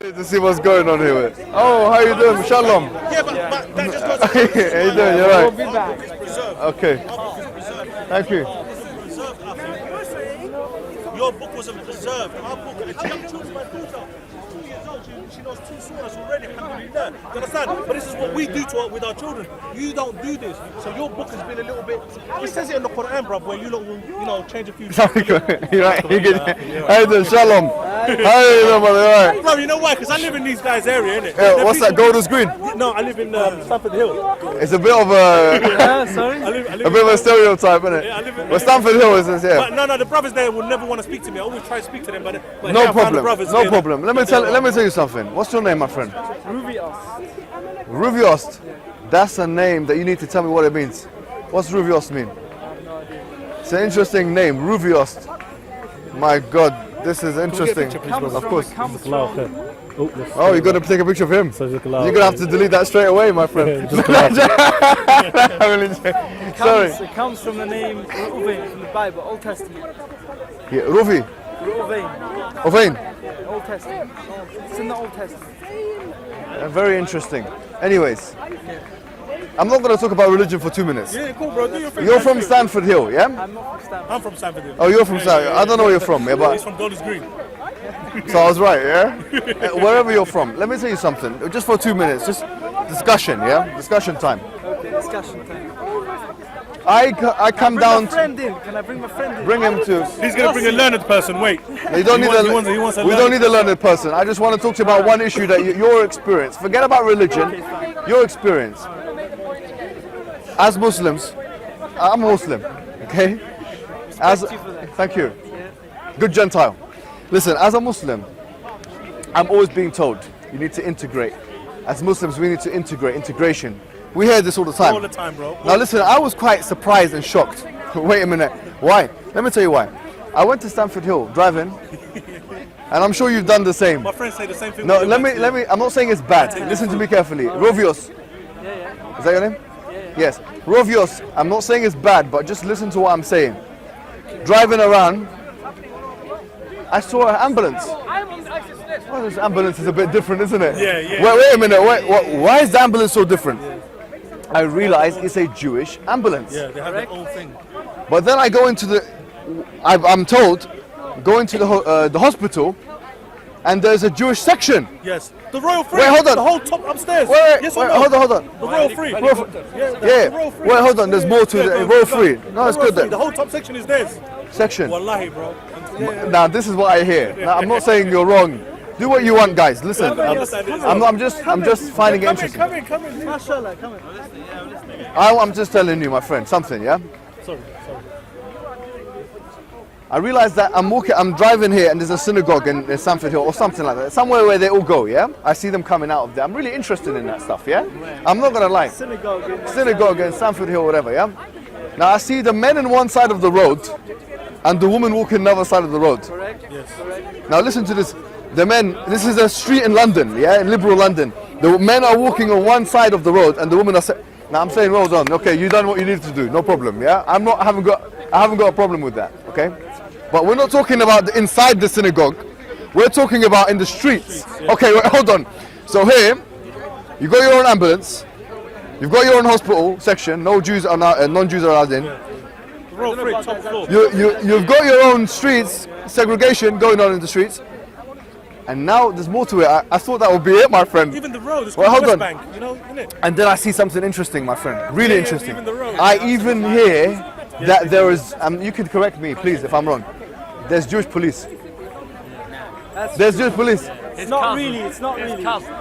To see what's going on here. Oh, how you doing? Shalom. Yeah, but that just goes. How you doing? You're We'll right. be back. Okay. Thank you. Your book wasn't preserved. Our book, I have children, my daughter, 2 years old, she knows 2 surahs already, alhamdulillah. Do you understand? But this is what we do with our children. You don't do this. So your book has been a little bit, it says it in the Quran, bruv, where you lot will, change a few things. You're right. You good? How you doing? Shalom. How you doing, brother? All right. Bro, you know why? Because I live in these guys' area, innit? Yeah, what's that? Golders Green? No, I live in Stamford Hill. It's a bit of a Sorry? I live a bit of a stereotype, isn't it? Yeah, I live in- Well, Stamford Hill is yeah. But no, the brothers there will never want to speak to me. I always try to speak to them, but No here I found the problem. brothers No here. problem. Let me tell you something. What's your name, my friend? Ruviost. That's a name that you need to tell me what it means. What's Ruviost mean? It's an interesting name, Ruviost. My God, this is interesting. Of course. Oh, you're gonna take a picture of him. You're gonna have to delete that straight away, my friend. Sorry. It comes from the name Reuven from the Bible, Old Testament. Yeah, Ruvi. Reuven, Ovain. Old Testament. It's in the Old Testament. Very interesting. Anyways, I'm not gonna talk about religion for 2 minutes. Yeah, cool, bro. Do your thing. You're from Stanford Hill, yeah? I'm not from Stanford. I'm from Stamford Hill. Oh, you're from Stanford. I don't know where you're from, yeah, He's but from Golders Green. so I was right, yeah? Wherever you're from, let me tell you something. Just for 2 minutes, just discussion, yeah? Discussion time. Okay, discussion time. I come Bring down my friend in. Can I bring my friend in? bring him to. He's gonna bring a learned person. Wait. You don't need He wants a we don't learned need a learned person. I just want to talk to you about one issue that your experience. Forget about religion. Your experience. As Muslims, I'm a Muslim, okay? As you for that. thank you. Good Gentile. Listen, as a Muslim, I'm always being told you need to integrate. As Muslims, we need to integrate. Integration. We hear this all the time. all the time, bro. Now listen, I was quite surprised and shocked. Wait a minute. Why? Let me tell you why. I went to Stamford Hill driving, and I'm sure you've done the same. My friends say the same thing. No, when they let me. I'm not saying it's bad. Listen to me carefully. Rovios. Yeah. Is that your name? Yes. Rovios. I'm not saying it's bad, but just listen to what I'm saying. Driving around, I saw an ambulance. Well, this ambulance is a bit different, isn't it? Yeah. Wait a minute. Why is the ambulance so different? I realize it's a Jewish ambulance. Yeah, they have their own thing. But then I go into the, I'm told, go into the hospital, and there's a Jewish section. Yes. The Royal Free. Wait, hold on. The whole top upstairs. Wait, yes or no? hold on. The Royal Free. Royal Free. Yeah. Yeah. The Royal Free. Wait, hold on. There's more to the Royal Free. No, it's good The then. whole top section is theirs. Section. Wallahi, bro. Now this is what I hear. Now, I'm not saying you're wrong. Do what you want, guys. Listen. I'm just finding it interesting. Come in. Mashallah, come in. I'm just telling you, my friend, something. Yeah. Sorry. I realize that I'm driving here and there's a synagogue in Stamford Hill or something like that. Somewhere where they all go, yeah? I see them coming out of there. I'm really interested in that stuff, yeah? I'm not gonna lie. Synagogue in Stamford Hill, whatever, yeah? Now I see the men on one side of the road and the woman walking the other side of the road. Correct? Yes. Correct. Now listen to this. The men, this is a street in London, yeah? In liberal London. The men are walking on one side of the road and the women are now I'm saying well done. Okay, you done what you need to do. No problem, yeah? I haven't got a problem with that, okay? But we're not talking about inside the synagogue. We're talking about in the streets. Okay, wait, hold on. So here, you got your own ambulance. You've got your own hospital section. No Jews are non-Jews are allowed in. Royal Free, top floor. You've got your own streets, segregation going on in the streets. And now there's more to it. I thought that would be it, my friend. Even the road is Well, called hold West on. Bank, you know, innit? And then I see something interesting, my friend. Really Yeah, interesting. even the road. I even hear that there is, you can correct me, please, if I'm wrong. There's Jewish police. There's Jewish police. It's not really.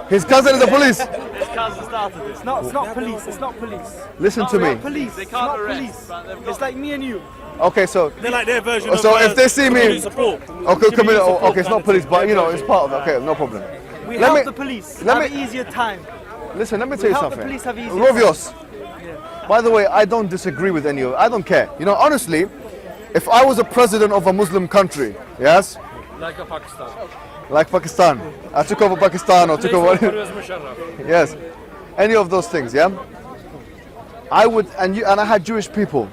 His cousin is the police. His cousin started this. It's not police. It's not police. Listen to me. Police. They It's can't not arrest, police. but they've got- It's like me and you. Okay, so They're like their version of So if they see me- community support. okay, it's not police, but you know, it's part of it. Okay, no problem. We Let help me- the police let have me- an easier time. Listen, let me tell you help the something. police have easier Rovios. By the way, I don't disagree with any of it. I don't care. You know, honestly, if I was a president of a Muslim country, yes, Like a Pakistan. like Pakistan, I took over Pakistan or took over, Pervez Musharraf. yes, any of those things, yeah, I would, and I had Jewish people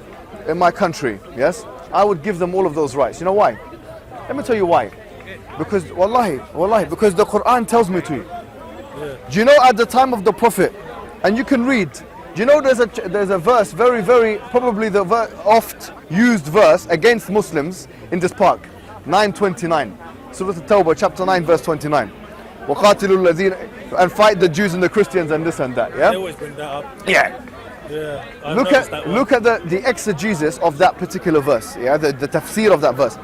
in my country, yes, I would give them all of those rights. You know why? Let me tell you why. Because wallahi, because the Quran tells me to. Do you know at the time of the Prophet, and you can read, do you know there's a verse, very, probably the oft used verse against Muslims in this park, 9:29, Surah At-Tawbah, chapter 9, verse 29. وَقَاتِلُوا الَّذِينَ, and fight the Jews and the Christians and this and that, yeah? They always bring that up. Yeah. Yeah. Look at the exegesis of that particular verse, yeah, the tafsir of that verse.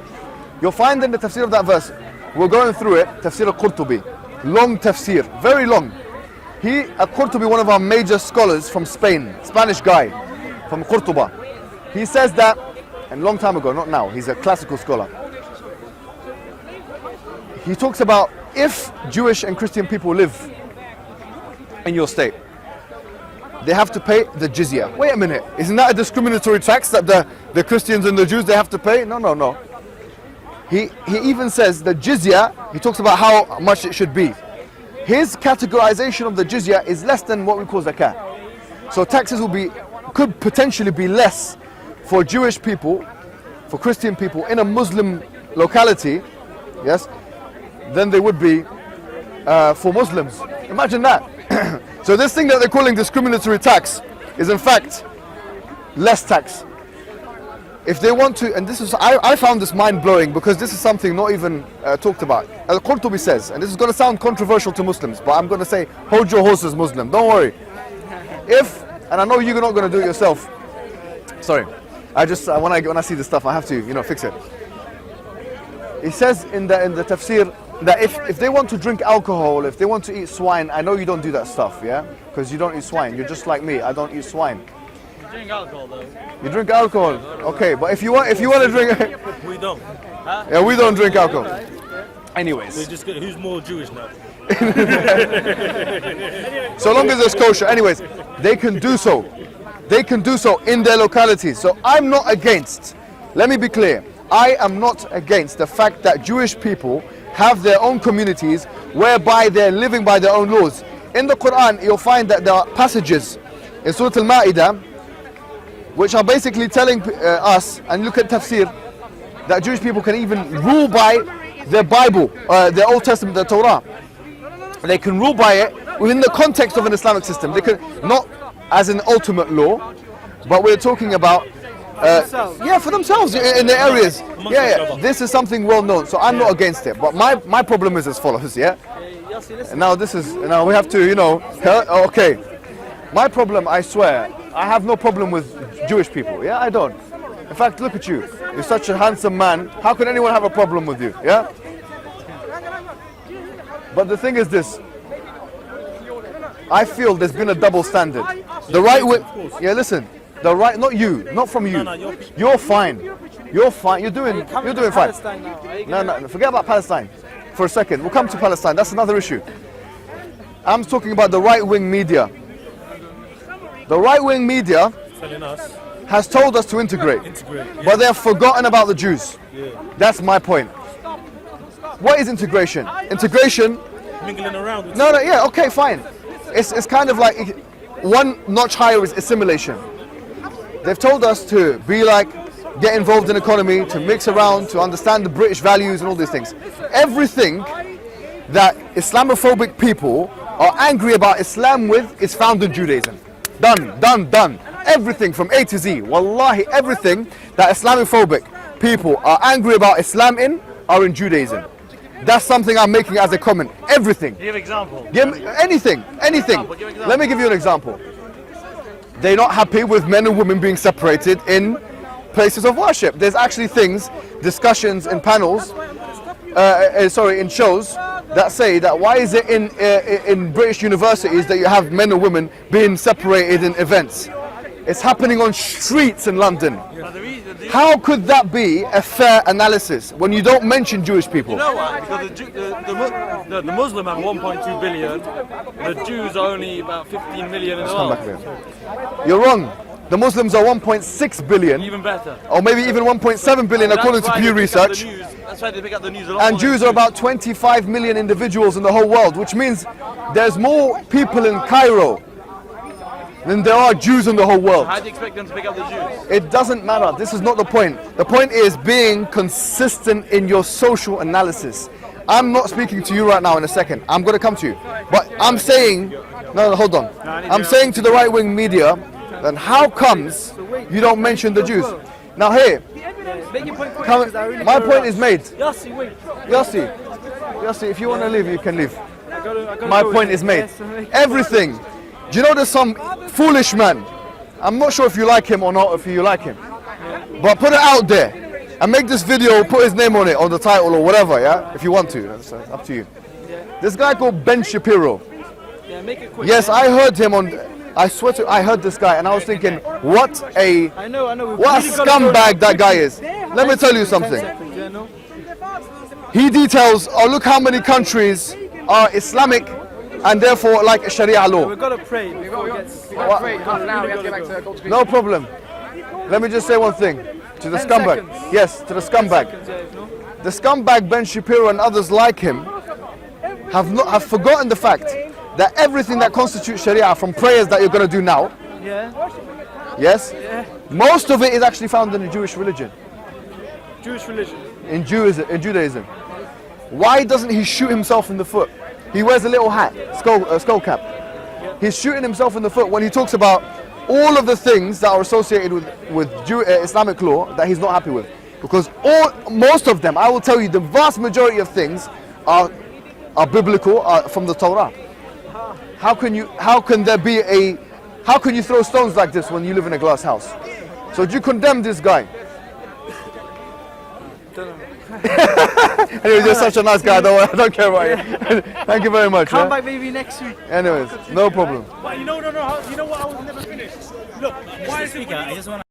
You'll find in the tafsir of that verse, we're going through it, tafsir al-Qurtubi, long tafsir, very long. Al-Qurtubi, one of our major scholars from Spain, Spanish guy from Qurtuba, he says that, and a long time ago, not now, he's a classical scholar. He talks about if Jewish and Christian people live in your state, they have to pay the jizya. Wait a minute, isn't that a discriminatory tax that the Christians and the Jews, they have to pay? No. He even says the jizya, he talks about how much it should be. His categorization of the jizya is less than what we call zakah. So taxes could potentially be less for Jewish people, for Christian people in a Muslim locality, yes, than they would be for Muslims. Imagine that. So this thing that they're calling discriminatory tax is in fact less tax. If they want to, and this is, I found this mind-blowing because this is something not even talked about. Al-Qurtubi says, and this is going to sound controversial to Muslims, but I'm going to say, hold your horses, Muslim, don't worry. If, and I know you're not going to do it yourself, sorry, when I see this stuff, I have to, fix it. He says in the tafsir, that if they want to drink alcohol, if they want to eat swine, I know you don't do that stuff, yeah? Because you don't eat swine, you're just like me, I don't eat swine. You drink alcohol though. You drink alcohol? Okay, but if you want to drink... We don't. Huh? Yeah, we don't drink alcohol. Anyways. We're just who's more Jewish now? So long as it's kosher. Anyways, they can do so. They can do so in their localities. So I'm not against, let me be clear, I am not against the fact that Jewish people have their own communities whereby they're living by their own laws. In the Quran, you'll find that there are passages in Surah Al-Ma'idah which are basically telling us, and look at tafsir, that Jewish people can even rule by their Bible, their Old Testament, the Torah. They can rule by it within the context of an Islamic system. They can, not as an ultimate law, but we're talking about for themselves in their areas. Yeah, this is something well known, so I'm not against it. But my problem is as follows, yeah? And now we have to, okay. My problem, I swear, I have no problem with Jewish people, yeah? I don't. In fact, look at you. You're such a handsome man. How can anyone have a problem with you, yeah? But the thing is this. I feel there's been a double standard. The right way, yeah, listen. The right, not you, not from you. You're fine. You're fine. You're doing fine. No, forget about Palestine for a second. We'll come to Palestine. That's another issue. I'm talking about the right-wing media. The right-wing media has told us to integrate. But they have forgotten about the Jews. That's my point. What is integration? Integration. Mingling around. No, yeah, okay, fine. It's kind of like one notch higher is assimilation. They've told us to be like, get involved in economy, to mix around, to understand the British values and all these things. Everything that Islamophobic people are angry about Islam with is found in Judaism. Done. Everything from A to Z. Wallahi, everything that Islamophobic people are angry about Islam in are in Judaism. That's something I'm making as a comment. Everything. Give example. Anything. Let me give you an example. They're not happy with men and women being separated in places of worship. There's actually discussions in panels, in shows that say that why is it in British universities that you have men and women being separated in events? It's happening on streets in London. How could that be a fair analysis when you don't mention Jewish people? You know why? Because the Muslim have 1.2 billion, the Jews are only about 15 million in the world. You're wrong. The Muslims are 1.6 billion. Even better. Or maybe even 1.7 billion according to Pew Research. That's why they pick up the news a lot. And Jews are about 25 million individuals in the whole world, which means there's more people in Cairo than there are Jews in the whole world. How do you expect them to pick up the Jews? It doesn't matter. This is not the point. The point is being consistent in your social analysis. I'm not speaking to you right now in a second. I'm going to come to you. But I'm saying, no, hold on. I'm saying to the right-wing media, then how comes you don't mention the Jews? Now here, Make your point quick, come, 'cause I really my feel point rushed. is made. Yossi, wait. Yossi, if you want to leave, you can leave. I gotta My go point with is it. made. Yes, make- Everything. Do you know there's some foolish man? I'm not sure if you like him or not, if you like him. But put it out there and make this video, put his name on it, on the title or whatever, yeah? If you want to, that's up to you. This guy called Ben Shapiro. Yeah, make it quick. Yes, yeah? I heard him on, I swear to, I heard this guy and I was thinking, what a I know. We've what a really gotta go scumbag that guy quickly. is. Let me tell you 10 something. seconds, yeah, no? He details, oh look how many countries are Islamic and therefore like Sharia law. We've got to pray before it gets... No problem. Let me just say one thing to the 10 scumbag. seconds. Yes, to the scumbag. Seconds, yeah, no? The scumbag Ben Shapiro and others like him have forgotten the fact that everything that constitutes Sharia, from prayers that you're going to do now, Yeah? yes, most of it is actually found in the Jewish religion, Jewish religion. in Judaism. Why doesn't he shoot himself in the foot? He wears a little hat, skull cap. He's shooting himself in the foot when he talks about all of the things that are associated with Islamic law that he's not happy with. Because most of them, I will tell you, the vast majority of things are biblical, are from the Torah. How can you throw stones like this when you live in a glass house? So do you condemn this guy? Anyway, you're such a nice guy, I don't care about you. Thank you very much. Come yeah? back maybe next week. Anyways, no problem. But you know what I will never finish? Look, why is it... I just want